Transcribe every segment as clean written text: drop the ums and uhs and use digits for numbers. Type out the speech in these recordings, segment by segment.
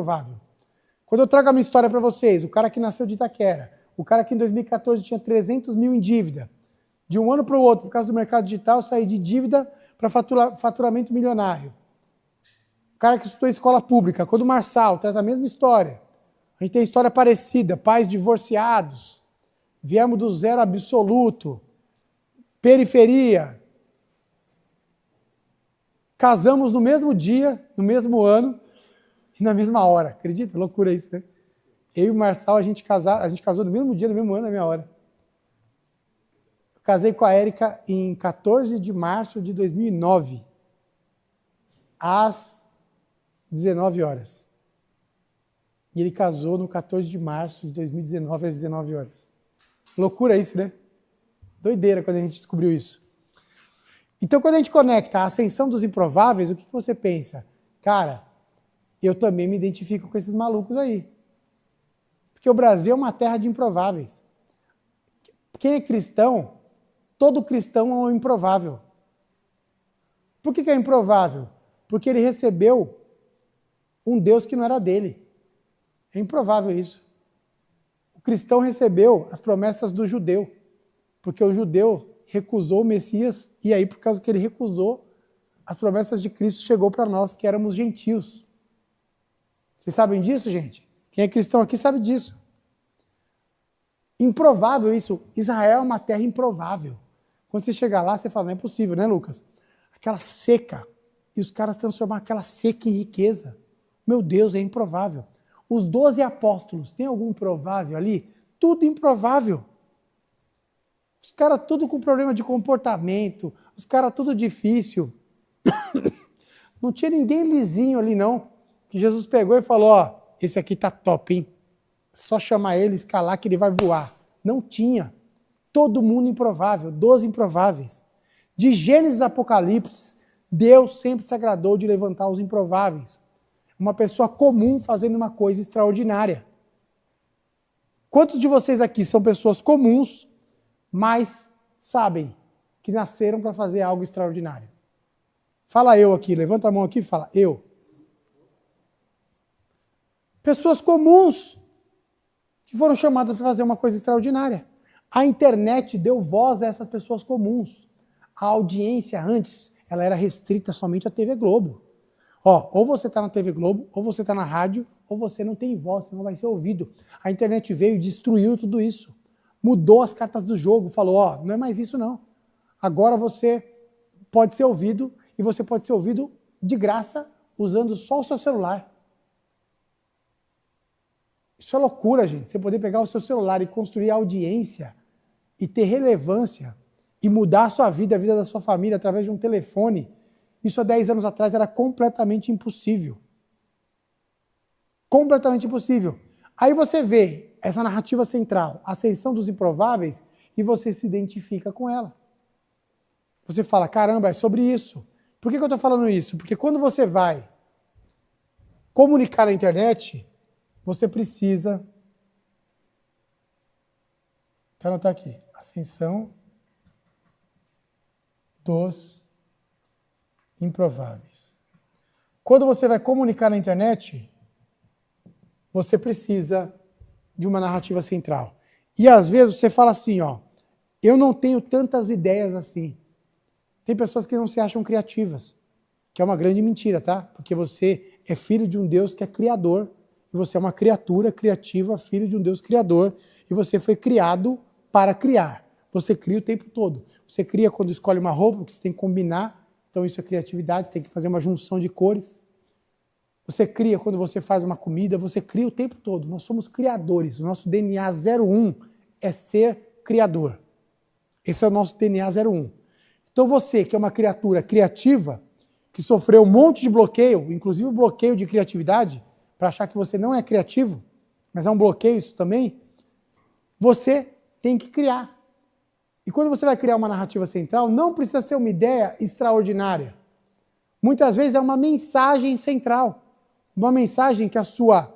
improvável. Quando eu trago a minha história para vocês, o cara que nasceu de Itaquera, o cara que em 2014 tinha 300 mil em dívida, de um ano para o outro, por causa do mercado digital, sair de dívida para faturamento milionário. O cara que estudou em escola pública, quando o Marçal traz a mesma história. A gente tem história parecida, pais divorciados, viemos do zero absoluto, periferia, casamos no mesmo dia, no mesmo ano e na mesma hora. Acredita? Loucura isso, né? Eu e o Marçal, a gente casou no mesmo dia, no mesmo ano, na mesma hora. Eu casei com a Érica em 14 de março de 2009, às 19 horas. E ele casou no 14 de março de 2019, às 19 horas. Loucura isso, né? Doideira quando a gente descobriu isso. Então, quando a gente conecta a ascensão dos improváveis, o que você pensa? Cara, eu também me identifico com esses malucos aí. Porque o Brasil é uma terra de improváveis. Quem é cristão, todo cristão é um improvável. Por que é improvável? Porque ele recebeu um Deus que não era dele. É improvável isso. O cristão recebeu as promessas do judeu, porque o judeu recusou o Messias, e aí, por causa que ele recusou, as promessas de Cristo chegou para nós, que éramos gentios. Vocês sabem disso, gente? Quem é cristão aqui sabe disso. Improvável isso. Israel é uma terra improvável. Quando você chegar lá, você fala, não é possível, né, Lucas? Aquela seca, e os caras transformaram aquela seca em riqueza. Meu Deus, é improvável. Os 12 apóstolos, tem algum improvável ali? Tudo improvável. Os caras tudo com problema de comportamento, os caras tudo difícil. Não tinha ninguém lisinho ali, não. Que Jesus pegou e falou, ó, esse aqui tá top, hein? Só chamar ele, escalar que ele vai voar. Não tinha. Todo mundo improvável, 12 improváveis. De Gênesis a Apocalipse, Deus sempre se agradou de levantar os improváveis. Uma pessoa comum fazendo uma coisa extraordinária. Quantos de vocês aqui são pessoas comuns, mas sabem que nasceram para fazer algo extraordinário? Fala eu aqui, levanta a mão aqui e fala eu. Pessoas comuns que foram chamadas para fazer uma coisa extraordinária. A internet deu voz a essas pessoas comuns. A audiência antes, ela era restrita somente à TV Globo. Ó, ou você está na TV Globo, ou você está na rádio, ou você não tem voz, você não vai ser ouvido. A internet veio e destruiu tudo isso. Mudou as cartas do jogo, falou, ó, não é mais isso não. Agora você pode ser ouvido, e você pode ser ouvido de graça, usando só o seu celular. Isso é loucura, gente. Você poder pegar o seu celular e construir audiência, e ter relevância, e mudar a sua vida, a vida da sua família, através de um telefone. Isso há 10 anos atrás era completamente impossível. Completamente impossível. Aí você vê essa narrativa central, a ascensão dos improváveis, e você se identifica com ela. Você fala, caramba, é sobre isso. Por que eu estou falando isso? Porque quando você vai comunicar na internet, você precisa... Vou anotar aqui. Ascensão dos improváveis. Quando você vai comunicar na internet, você precisa de uma narrativa central. E às vezes você fala assim, ó, eu não tenho tantas ideias assim. Tem pessoas que não se acham criativas, que é uma grande mentira, tá? Porque você é filho de um Deus que é criador, e você é uma criatura criativa, filho de um Deus criador, e você foi criado para criar. Você cria o tempo todo. Você cria quando escolhe uma roupa, que você tem que combinar, então isso é criatividade, tem que fazer uma junção de cores. Você cria quando você faz uma comida, você cria o tempo todo. Nós somos criadores. O nosso DNA 01 é ser criador. Esse é o nosso DNA 01. Então você, que é uma criatura criativa, que sofreu um monte de bloqueio, inclusive o bloqueio de criatividade, para achar que você não é criativo, mas é um bloqueio isso também, você tem que criar. E quando você vai criar uma narrativa central, não precisa ser uma ideia extraordinária. Muitas vezes é uma mensagem central. Uma mensagem que a sua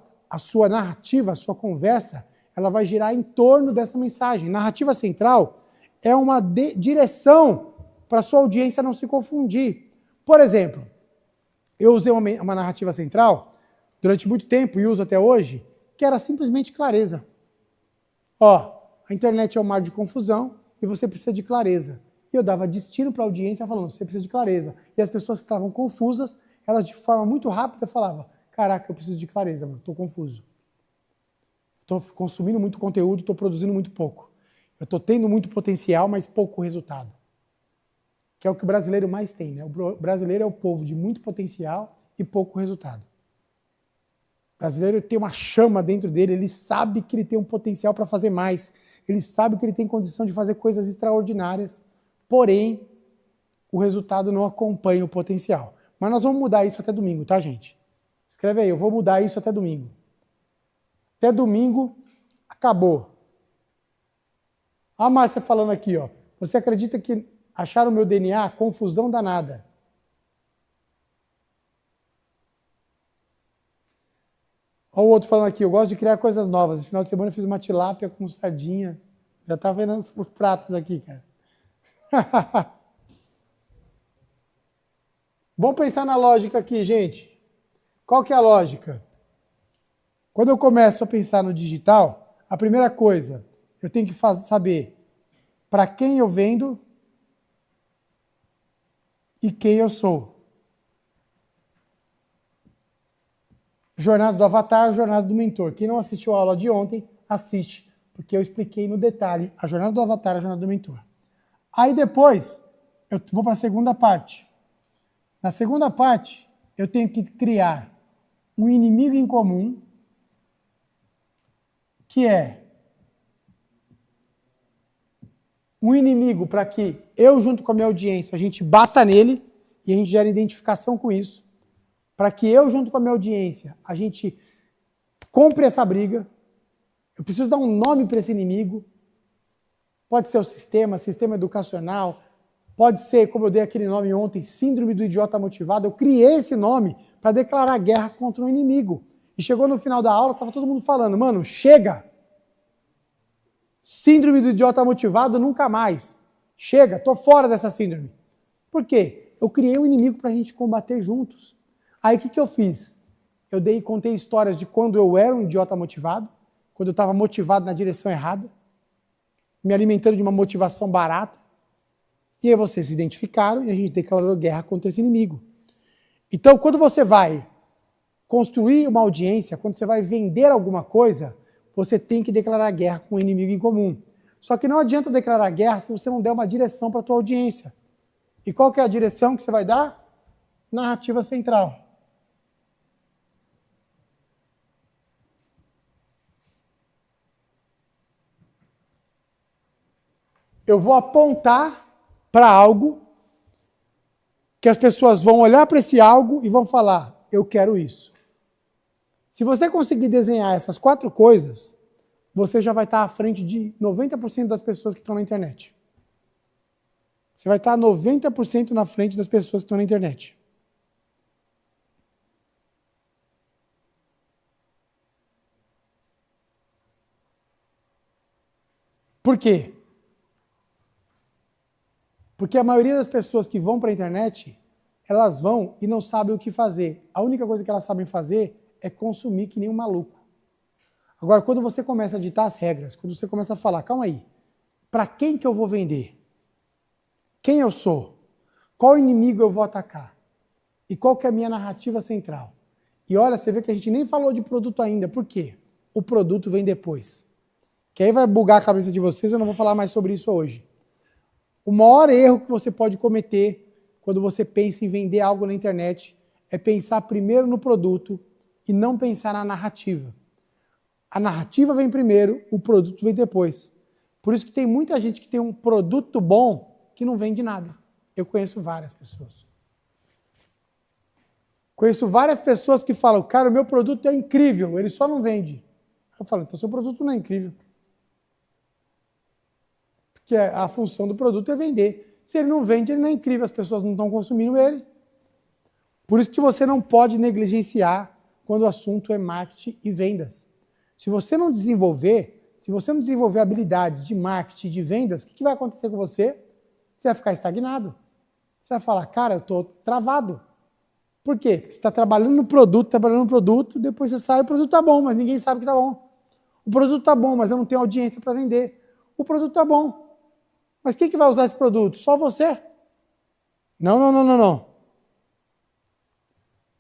narrativa, a sua conversa, ela vai girar em torno dessa mensagem. Narrativa central é uma direção para a sua audiência não se confundir. Por exemplo, eu usei uma narrativa central durante muito tempo e uso até hoje, que era simplesmente clareza. Ó, a internet é um mar de confusão e você precisa de clareza. E eu dava destino para a audiência falando, você precisa de clareza. E as pessoas que estavam confusas, elas de forma muito rápida falavam, caraca, eu preciso de clareza, mano, estou confuso. Estou consumindo muito conteúdo, estou produzindo muito pouco. Eu estou tendo muito potencial, mas pouco resultado. Que é o que o brasileiro mais tem, né? O brasileiro é o povo de muito potencial e pouco resultado. O brasileiro tem uma chama dentro dele, ele sabe que ele tem um potencial para fazer mais, ele sabe que ele tem condição de fazer coisas extraordinárias, porém, o resultado não acompanha o potencial. Mas nós vamos mudar isso até domingo, tá, gente? Escreve aí, eu vou mudar isso até domingo. Até domingo, acabou. A Márcia falando aqui, ó. Você acredita que acharam o meu DNA? Confusão danada. Olha o outro falando aqui, eu gosto de criar coisas novas. No final de semana eu fiz uma tilápia com sardinha. Já tá vendo os pratos aqui, cara. Vamos pensar na lógica aqui, gente. Qual que é a lógica? Quando eu começo a pensar no digital, a primeira coisa, eu tenho que saber para quem eu vendo e quem eu sou. Jornada do Avatar, Jornada do Mentor. Quem não assistiu a aula de ontem, assiste, porque eu expliquei no detalhe a Jornada do Avatar, a Jornada do Mentor. Aí depois, eu vou para a segunda parte. Na segunda parte, eu tenho que criar um inimigo em comum, que é um inimigo para que eu, junto com a minha audiência, a gente bata nele e a gente gera identificação com isso. Para que eu, junto com a minha audiência, a gente compre essa briga. Eu preciso dar um nome para esse inimigo. Pode ser o sistema educacional, pode ser, como eu dei aquele nome ontem, síndrome do idiota motivado. Eu criei esse nome para declarar guerra contra um inimigo. E chegou no final da aula, estava todo mundo falando, mano, chega! Síndrome do idiota motivado nunca mais. Chega, tô fora dessa síndrome. Por quê? Eu criei um inimigo para a gente combater juntos. Aí o que eu fiz? Eu contei histórias de quando eu era um idiota motivado, quando eu estava motivado na direção errada, me alimentando de uma motivação barata. E aí vocês se identificaram e a gente declarou guerra contra esse inimigo. Então, quando você vai construir uma audiência, quando você vai vender alguma coisa, você tem que declarar guerra com um inimigo em comum. Só que não adianta declarar guerra se você não der uma direção para a tua audiência. E qual que é a direção que você vai dar? Narrativa central. Eu vou apontar para algo que as pessoas vão olhar para esse algo e vão falar, eu quero isso. Se você conseguir desenhar essas 4 coisas, você já vai estar à frente de 90% das pessoas que estão na internet. Você vai estar 90% na frente das pessoas que estão na internet. Por quê? Porque a maioria das pessoas que vão para a internet, elas vão e não sabem o que fazer. A única coisa que elas sabem fazer é consumir que nem um maluco. Agora, quando você começa a ditar as regras, quando você começa a falar, calma aí, para quem que eu vou vender? Quem eu sou? Qual inimigo eu vou atacar? E qual que é a minha narrativa central? E olha, você vê que a gente nem falou de produto ainda. Por quê? O produto vem depois. Que aí vai bugar a cabeça de vocês, eu não vou falar mais sobre isso hoje. O maior erro que você pode cometer quando você pensa em vender algo na internet é pensar primeiro no produto e não pensar na narrativa. A narrativa vem primeiro, o produto vem depois. Por isso que tem muita gente que tem um produto bom que não vende nada. Eu conheço várias pessoas. Conheço várias pessoas que falam, cara, o meu produto é incrível, ele só não vende. Eu falo, então seu produto não é incrível. Porque a função do produto é vender. Se ele não vende, ele não é incrível, as pessoas não estão consumindo ele. Por isso que você não pode negligenciar quando o assunto é marketing e vendas. Se você não desenvolver habilidades de marketing e de vendas, o que vai acontecer com você? Você vai ficar estagnado. Você vai falar, cara, eu estou travado. Por quê? Porque você está trabalhando no produto, depois você sai, o produto está bom, mas ninguém sabe que está bom. O produto está bom, mas eu não tenho audiência para vender. O produto está bom. Mas quem que vai usar esse produto? Só você? Não, não, não, não, não.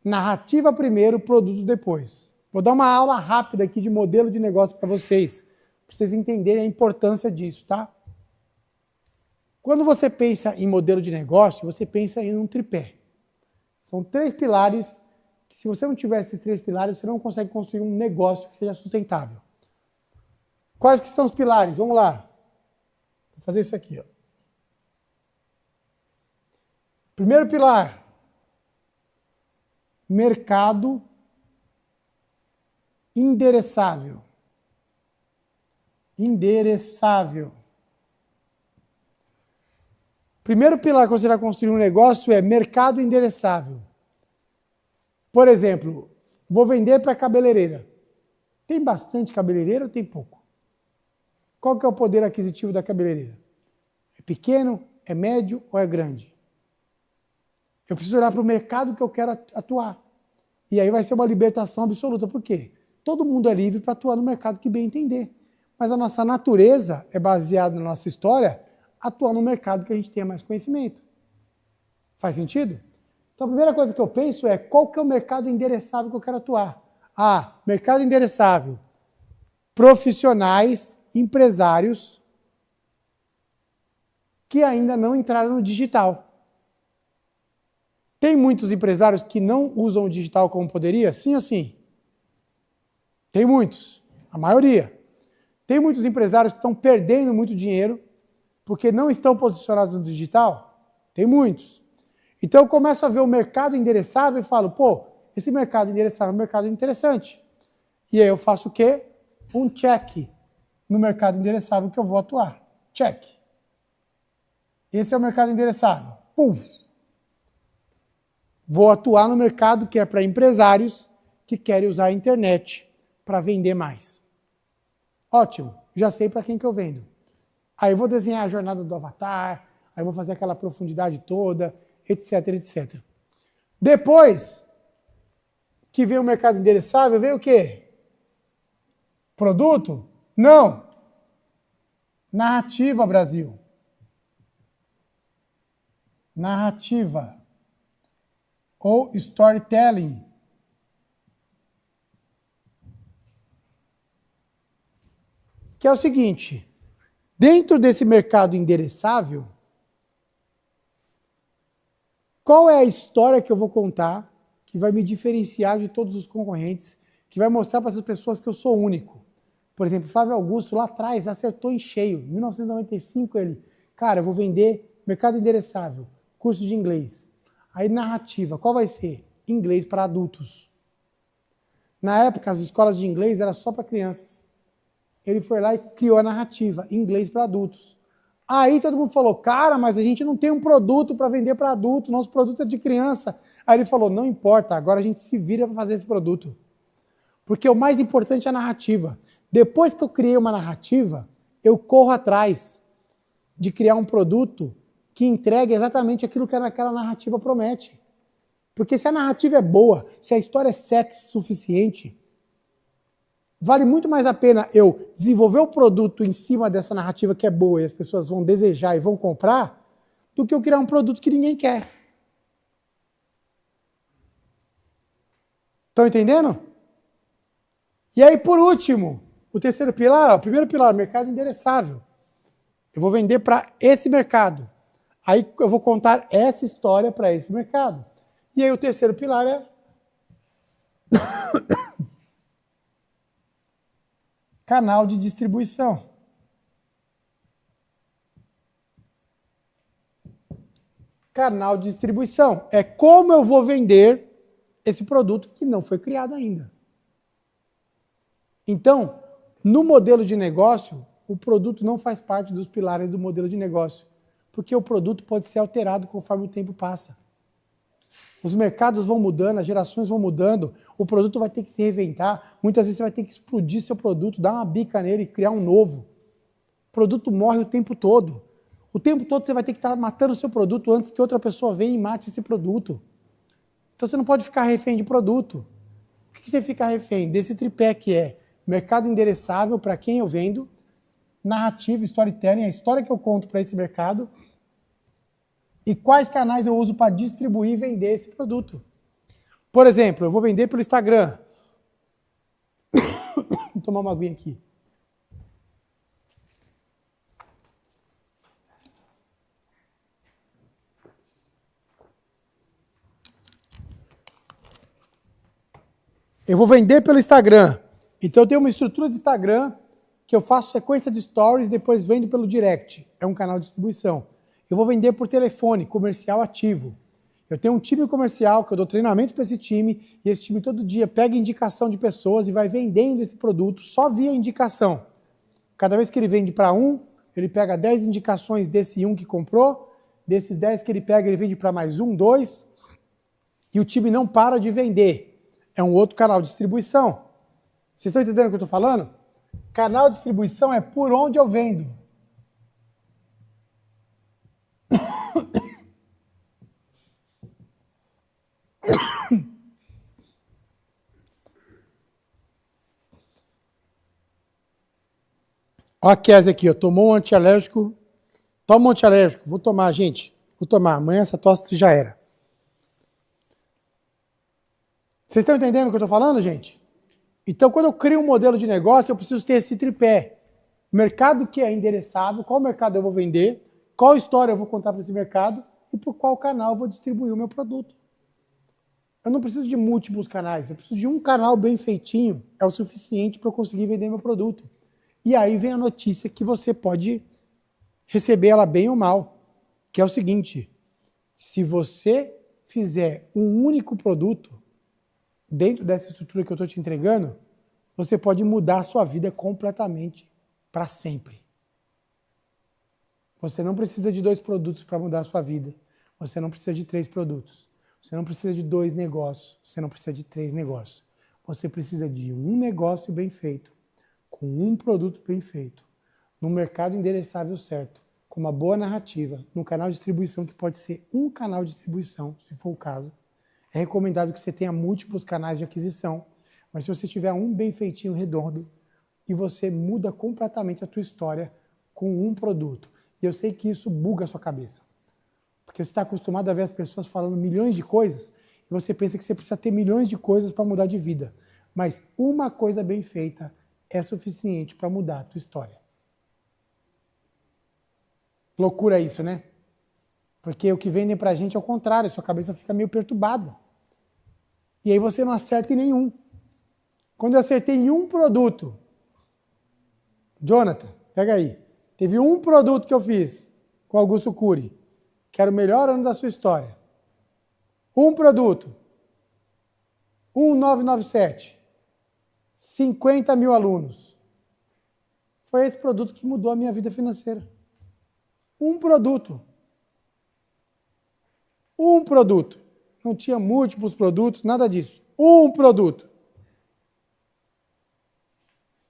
Narrativa primeiro, produto depois. Vou dar uma aula rápida aqui de modelo de negócio para vocês entenderem a importância disso, tá? Quando você pensa em modelo de negócio, você pensa em um tripé. São 3 pilares que, se você não tiver esses 3 pilares, você não consegue construir um negócio que seja sustentável. Quais que são os pilares? Vamos lá. Vou fazer isso aqui, ó. Primeiro pilar, mercado endereçável. Endereçável. Primeiro pilar que você vai construir um negócio é mercado endereçável. Por exemplo, vou vender para cabeleireira. Tem bastante cabeleireira ou tem pouco? Qual que é o poder aquisitivo da cabeleireira? É pequeno, é médio ou é grande? Eu preciso olhar para o mercado que eu quero atuar. E aí vai ser uma libertação absoluta. Por quê? Todo mundo é livre para atuar no mercado que bem entender. Mas a nossa natureza é baseada na nossa história, atuar no mercado que a gente tenha mais conhecimento. Faz sentido? Então a primeira coisa que eu penso é qual que é o mercado endereçável que eu quero atuar. Ah, mercado endereçável. Profissionais, empresários que ainda não entraram no digital. Tem muitos empresários que não usam o digital como poderia? Sim ou sim? Tem muitos, a maioria. Tem muitos empresários que estão perdendo muito dinheiro porque não estão posicionados no digital? Tem muitos. Então eu começo a ver o mercado endereçável e falo, pô, esse mercado endereçável é um mercado interessante. E aí eu faço o quê? Um check no mercado endereçável que eu vou atuar. Check. Esse é o mercado endereçável. Puf. Vou atuar no mercado que é para empresários que querem usar a internet para vender mais. Ótimo, já sei para quem que eu vendo. Aí eu vou desenhar a jornada do avatar, aí eu vou fazer aquela profundidade toda, etc, etc. Depois que vem o mercado endereçável, vem o quê? Produto? Não. Narrativa, Brasil. Narrativa. Ou storytelling. Que é o seguinte, dentro desse mercado endereçável, qual é a história que eu vou contar que vai me diferenciar de todos os concorrentes, que vai mostrar para essas pessoas que eu sou único? Por exemplo, Flávio Augusto lá atrás acertou em cheio. Em 1995 ele, cara, eu vou vender mercado endereçável, curso de inglês. Aí narrativa, qual vai ser? Inglês para adultos. Na época as escolas de inglês eram só para crianças. Ele foi lá e criou a narrativa, inglês para adultos. Aí todo mundo falou, cara, mas a gente não tem um produto para vender para adulto, nosso produto é de criança. Aí ele falou, não importa, agora a gente se vira para fazer esse produto. Porque o mais importante é a narrativa. Depois que eu criei uma narrativa, eu corro atrás de criar um produto que entregue exatamente aquilo que aquela narrativa promete. Porque se a narrativa é boa, se a história é sexy o suficiente, vale muito mais a pena eu desenvolver o produto em cima dessa narrativa que é boa e as pessoas vão desejar e vão comprar, do que eu criar um produto que ninguém quer. Estão entendendo? E aí, por último, o terceiro pilar, o primeiro pilar, mercado endereçável. Eu vou vender para esse mercado. Aí eu vou contar essa história para esse mercado. E aí o terceiro pilar é canal de distribuição. Canal de distribuição. É como eu vou vender esse produto que não foi criado ainda. Então, no modelo de negócio, o produto não faz parte dos pilares do modelo de negócio, porque o produto pode ser alterado conforme o tempo passa. Os mercados vão mudando, as gerações vão mudando, o produto vai ter que se reinventar, muitas vezes você vai ter que explodir seu produto, dar uma bica nele e criar um novo. O produto morre o tempo todo. O tempo todo você vai ter que estar matando o seu produto antes que outra pessoa venha e mate esse produto. Então você não pode ficar refém de produto. Por que você fica refém? Desse tripé que é mercado endereçável para quem eu vendo, narrativa, storytelling, a história que eu conto para esse mercado e quais canais eu uso para distribuir e vender esse produto. Por exemplo, eu vou vender pelo Instagram. Vou tomar uma aguinha aqui. Eu vou vender pelo Instagram. Então eu tenho uma estrutura de Instagram que eu faço sequência de stories, depois vendo pelo direct. É um canal de distribuição. Eu vou vender por telefone, comercial ativo. Eu tenho um time comercial que eu dou treinamento para esse time e esse time todo dia pega indicação de pessoas e vai vendendo esse produto só via indicação. Cada vez que ele vende para um, ele pega 10 indicações desse um que comprou, desses 10 que ele pega, ele vende para mais um, 2, e o time não para de vender. É um outro canal de distribuição. Vocês estão entendendo o que eu estou falando? Canal de distribuição é por onde eu vendo. Ó a Kézia aqui, ó, tomou um antialérgico. Toma um antialérgico. Vou tomar, gente. Vou tomar. Amanhã essa tosse já era. Vocês estão entendendo o que eu estou falando, gente? Então, quando eu crio um modelo de negócio, eu preciso ter esse tripé. Mercado que é endereçável, qual mercado eu vou vender, qual história eu vou contar para esse mercado e por qual canal eu vou distribuir o meu produto. Eu não preciso de múltiplos canais, eu preciso de um canal bem feitinho, é o suficiente para eu conseguir vender meu produto. E aí vem a notícia que você pode receber ela bem ou mal, que é o seguinte: se você fizer um único produto dentro dessa estrutura que eu estou te entregando, você pode mudar a sua vida completamente para sempre. Você não precisa de 2 produtos para mudar a sua vida. Você não precisa de 3 produtos. Você não precisa de 2 negócios. Você não precisa de 3 negócios. Você precisa de um negócio bem feito, com um produto bem feito, no mercado endereçável certo, com uma boa narrativa, no canal de distribuição, que pode ser um canal de distribuição, se for o caso. É recomendado que você tenha múltiplos canais de aquisição, mas se você tiver um bem feitinho, redondo, e você muda completamente a tua história com um produto. E eu sei que isso buga a sua cabeça. Porque você está acostumado a ver as pessoas falando milhões de coisas, e você pensa que você precisa ter milhões de coisas para mudar de vida. Mas uma coisa bem feita é suficiente para mudar a tua história. Loucura isso, né? Porque o que vendem pra gente é o contrário, sua cabeça fica meio perturbada. E aí você não acerta em nenhum. Quando eu acertei em um produto, Jonathan, pega aí. Teve um produto que eu fiz com Augusto Cury, que era o melhor ano da sua história. Um produto. 1997. 50 mil alunos. Foi esse produto que mudou a minha vida financeira. Um produto. Um produto. Não tinha múltiplos produtos, nada disso. Um produto.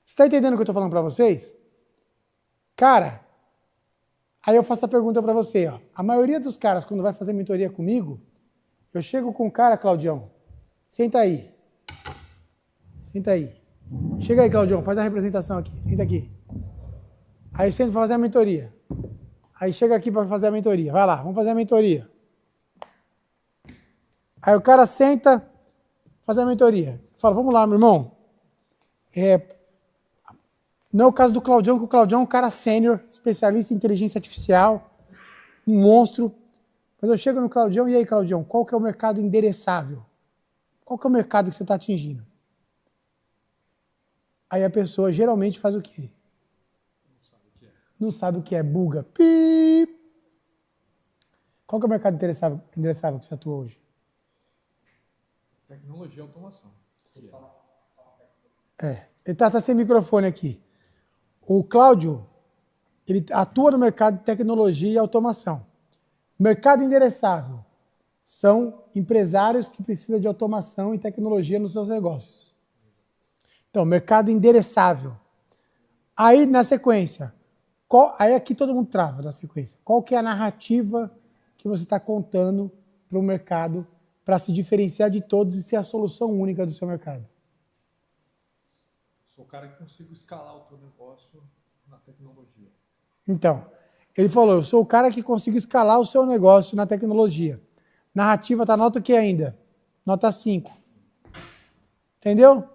Você está entendendo o que eu estou falando para vocês? Cara, aí eu faço a pergunta para você. Ó. A maioria dos caras, quando vai fazer mentoria comigo, eu chego com o cara, Claudião, senta aí. Senta aí. Chega aí, Claudião, faz a representação aqui. Senta aqui. Aí eu sento para fazer a mentoria. Aí chega aqui para fazer a mentoria. Vai lá, vamos fazer a mentoria. Aí o cara senta, faz a mentoria. Fala, vamos lá, meu irmão. Não é o caso do Claudião, que o Claudião é um cara sênior, especialista em inteligência artificial, um monstro. Mas eu chego no Claudião, e aí, Claudião, qual que é o mercado endereçável? Qual que é o mercado que você está atingindo? Aí a pessoa geralmente faz o quê? Não sabe o que é, buga. Pip. Qual que é o mercado endereçável que você atua hoje? Tecnologia e automação. Ele tá sem microfone aqui. O Cláudio, ele atua no mercado de tecnologia e automação. Mercado endereçável são empresários que precisam de automação e tecnologia nos seus negócios. Então, mercado endereçável. Aí, na sequência, aí aqui todo mundo trava na sequência. Qual que é a narrativa que você está contando para o mercado para se diferenciar de todos e ser a solução única do seu mercado? Sou o cara que consigo escalar o teu negócio na tecnologia. Então, ele falou, eu sou o cara que consigo escalar o seu negócio na tecnologia. Narrativa tá nota o que ainda? Nota 5. Entendeu?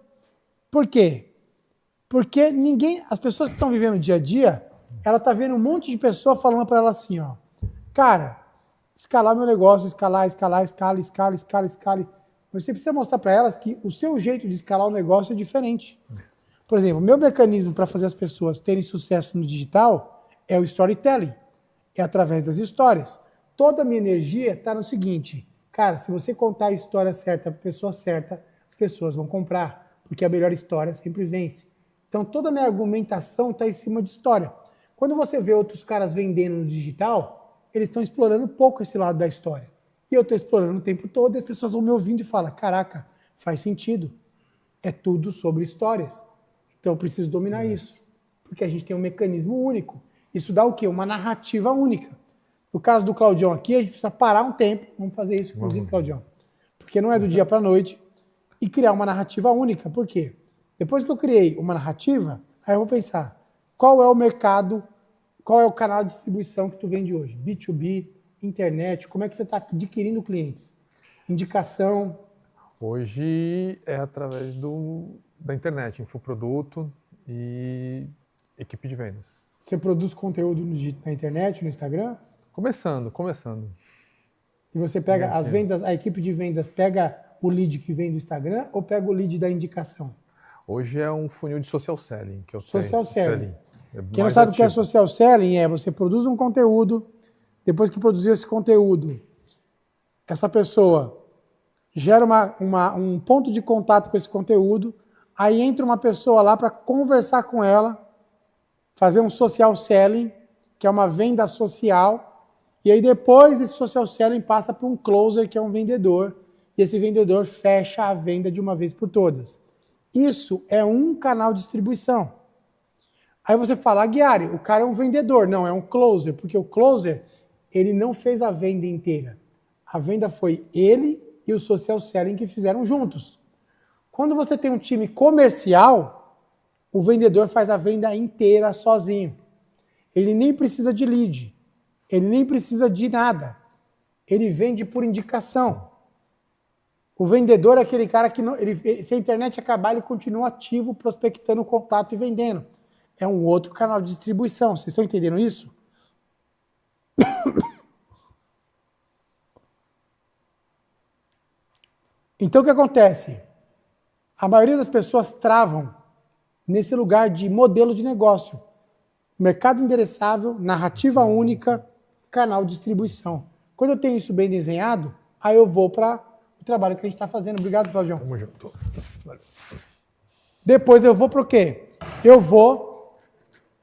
Por quê? Porque as pessoas que estão vivendo o dia a dia, ela tá vendo um monte de pessoa falando para ela assim, ó, cara, escalar meu negócio, escala. Você precisa mostrar para elas que o seu jeito de escalar o negócio é diferente. Por exemplo, o meu mecanismo para fazer as pessoas terem sucesso no digital é o storytelling. É através das histórias. Toda a minha energia está no seguinte, cara, se você contar a história certa para a pessoa certa, as pessoas vão comprar, porque a melhor história sempre vence. Então toda a minha argumentação está em cima de história. Quando você vê outros caras vendendo no digital, eles estão explorando pouco esse lado da história. E eu estou explorando o tempo todo e as pessoas vão me ouvindo e falam, caraca, faz sentido. É tudo sobre histórias. Então eu preciso dominar isso. Porque a gente tem um mecanismo único. Isso dá o quê? Uma narrativa única. No caso do Claudião aqui, a gente precisa parar um tempo. Vamos fazer isso, inclusive, Claudião. Porque não é do dia para a noite. E criar uma narrativa única. Por quê? Depois que eu criei uma narrativa, aí eu vou pensar, qual é o mercado, qual é o canal de distribuição que tu vende hoje? B2B, internet, como é que você está adquirindo clientes? Indicação? Hoje é através da internet, infoproduto e equipe de vendas. Você produz conteúdo na internet, no Instagram? Começando. E você pega as vendas, a equipe de vendas pega o lead que vem do Instagram ou pega o lead da indicação? Hoje é um funil de social selling que eu Social tenho. selling. Quem não sabe o que é social selling é você produz um conteúdo, depois que produziu esse conteúdo, essa pessoa gera um ponto de contato com esse conteúdo, aí entra uma pessoa lá para conversar com ela, fazer um social selling, que é uma venda social, e aí depois desse social selling passa para um closer, que é um vendedor, e esse vendedor fecha a venda de uma vez por todas. Isso é um canal de distribuição. Aí você fala, Aguiari, o cara é um vendedor. Não, é um closer, porque o closer, ele não fez a venda inteira. A venda foi ele e o social selling que fizeram juntos. Quando você tem um time comercial, o vendedor faz a venda inteira sozinho. Ele nem precisa de lead. Ele nem precisa de nada. Ele vende por indicação. O vendedor é aquele cara que, se a internet acabar, ele continua ativo, prospectando contato e vendendo. É um outro canal de distribuição. Vocês estão entendendo isso? Então, o que acontece? A maioria das pessoas travam nesse lugar de modelo de negócio. Mercado endereçável, narrativa única, canal de distribuição. Quando eu tenho isso bem desenhado, aí eu vou para o trabalho que a gente está fazendo. Obrigado, Claudião. Tamo junto. Depois eu vou para o quê? Eu vou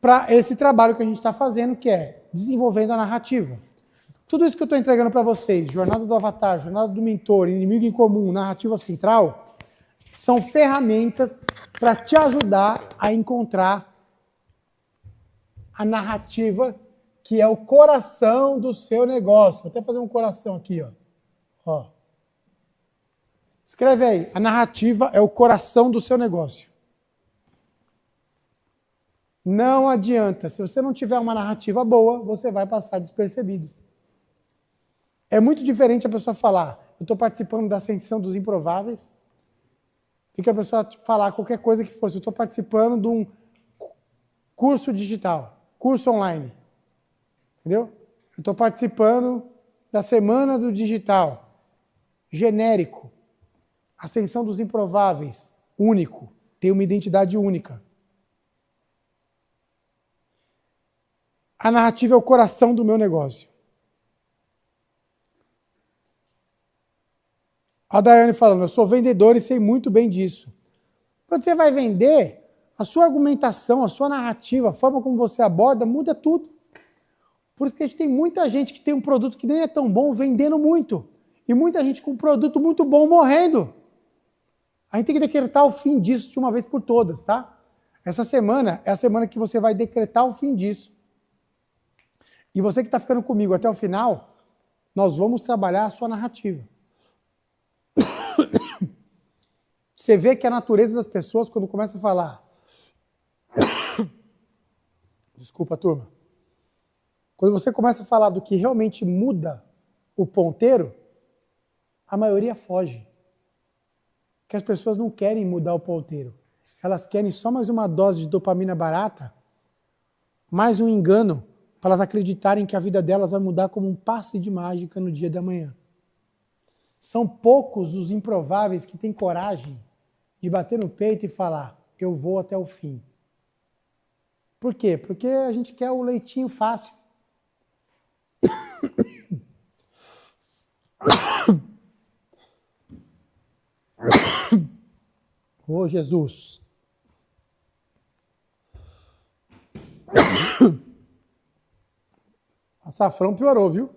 para esse trabalho que a gente está fazendo, que é desenvolvendo a narrativa. Tudo isso que eu estou entregando para vocês, jornada do avatar, jornada do mentor, inimigo em comum, narrativa central, são ferramentas para te ajudar a encontrar a narrativa que é o coração do seu negócio. Vou até fazer um coração aqui, ó. Escreve aí, a narrativa é o coração do seu negócio. Não adianta, se você não tiver uma narrativa boa, você vai passar despercebido. É muito diferente a pessoa falar, eu estou participando da Ascensão dos Improváveis, do que a pessoa falar qualquer coisa que fosse, eu estou participando de um curso digital, curso online. Entendeu? Eu estou participando da Semana do Digital, genérico. Ascensão dos Improváveis, único, tem uma identidade única. A narrativa é o coração do meu negócio. A Daiane falando, eu sou vendedor e sei muito bem disso. Quando você vai vender, a sua argumentação, a sua narrativa, a forma como você aborda, muda tudo. Por isso que a gente tem muita gente que tem um produto que nem é tão bom vendendo muito. E muita gente com um produto muito bom morrendo. A gente tem que decretar o fim disso de uma vez por todas, tá? Essa semana é a semana que você vai decretar o fim disso. E você que está ficando comigo até o final, nós vamos trabalhar a sua narrativa. Você vê que a natureza das pessoas, quando começa a falar... Desculpa, turma. Quando você começa a falar do que realmente muda o ponteiro, a maioria foge. Porque as pessoas não querem mudar o ponteiro. Elas querem só mais uma dose de dopamina barata, mais um engano, para elas acreditarem que a vida delas vai mudar como um passe de mágica no dia da manhã. São poucos os improváveis que têm coragem de bater no peito e falar, eu vou até o fim. Por quê? Porque a gente quer o leitinho fácil. Ô, Jesus. Açafrão piorou, viu?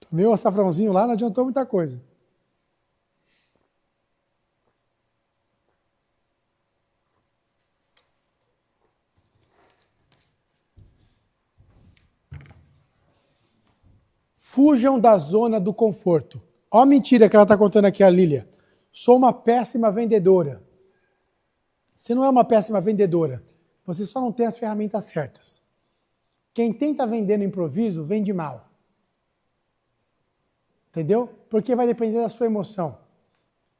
Tomei o açafrãozinho lá, não adiantou muita coisa. Fujam da zona do conforto. Ó a mentira que ela está contando aqui, a Lília. Sou uma péssima vendedora. Você não é uma péssima vendedora. Você só não tem as ferramentas certas. Quem tenta vender no improviso, vende mal. Entendeu? Porque vai depender da sua emoção.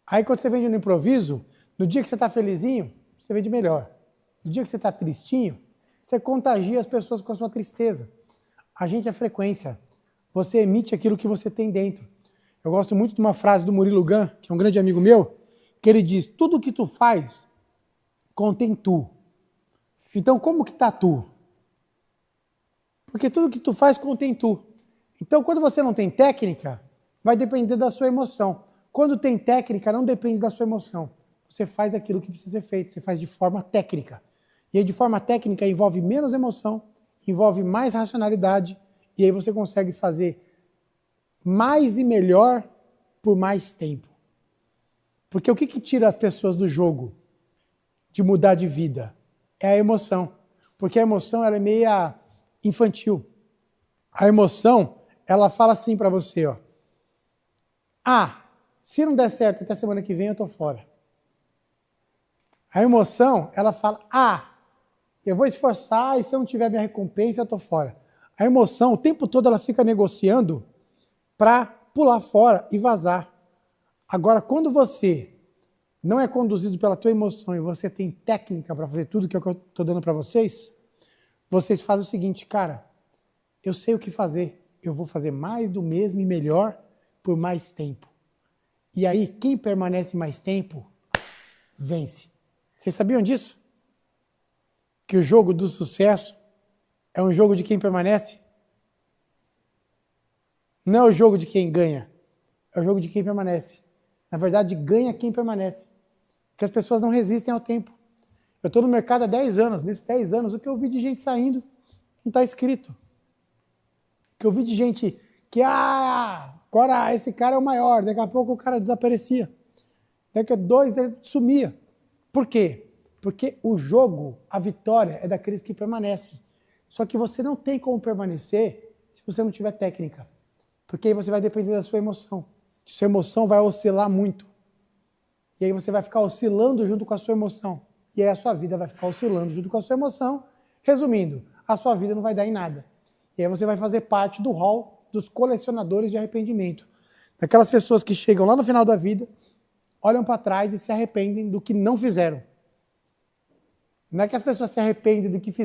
Aí quando você vende no improviso, no dia que você está felizinho, você vende melhor. No dia que você está tristinho, você contagia as pessoas com a sua tristeza. A gente é frequência. Você emite aquilo que você tem dentro. Eu gosto muito de uma frase do Murilo Gun, que é um grande amigo meu, que ele diz, tudo que tu faz contém tu. Então como que tá tu? Porque tudo que tu faz contém tu. Então quando você não tem técnica, vai depender da sua emoção. Quando tem técnica, não depende da sua emoção. Você faz aquilo que precisa ser feito, você faz de forma técnica. E aí de forma técnica envolve menos emoção, envolve mais racionalidade, e aí você consegue fazer mais e melhor por mais tempo. Porque o que tira as pessoas do jogo de mudar de vida? É a emoção. Porque a emoção ela é meia infantil. A emoção, ela fala assim pra você, ó. Ah, se não der certo até semana que vem, eu tô fora. A emoção, ela fala, ah, eu vou esforçar e se eu não tiver minha recompensa, eu tô fora. A emoção, o tempo todo, ela fica negociando para pular fora e vazar. Agora, quando você não é conduzido pela tua emoção e você tem técnica para fazer tudo que eu estou dando para vocês, vocês fazem o seguinte, cara, eu sei o que fazer, eu vou fazer mais do mesmo e melhor por mais tempo. E aí, quem permanece mais tempo, vence. Vocês sabiam disso? Que o jogo do sucesso é um jogo de quem permanece? Não é o jogo de quem ganha, é o jogo de quem permanece. Na verdade, ganha quem permanece. Porque as pessoas não resistem ao tempo. Eu estou no mercado há 10 anos. Nesses 10 anos, o que eu vi de gente saindo não está escrito. O que eu vi de gente que, agora esse cara é o maior. Daqui a pouco o cara desaparecia. Daqui a 2 ele sumia. Por quê? Porque o jogo, a vitória, é daqueles que permanecem. Só que você não tem como permanecer se você não tiver técnica. Porque aí você vai depender da sua emoção. Sua emoção vai oscilar muito. E aí você vai ficar oscilando junto com a sua emoção. E aí a sua vida vai ficar oscilando junto com a sua emoção. Resumindo, a sua vida não vai dar em nada. E aí você vai fazer parte do hall dos colecionadores de arrependimento. Daquelas pessoas que chegam lá no final da vida, olham para trás e se arrependem do que não fizeram. Não é que as pessoas se arrependem do que fizeram.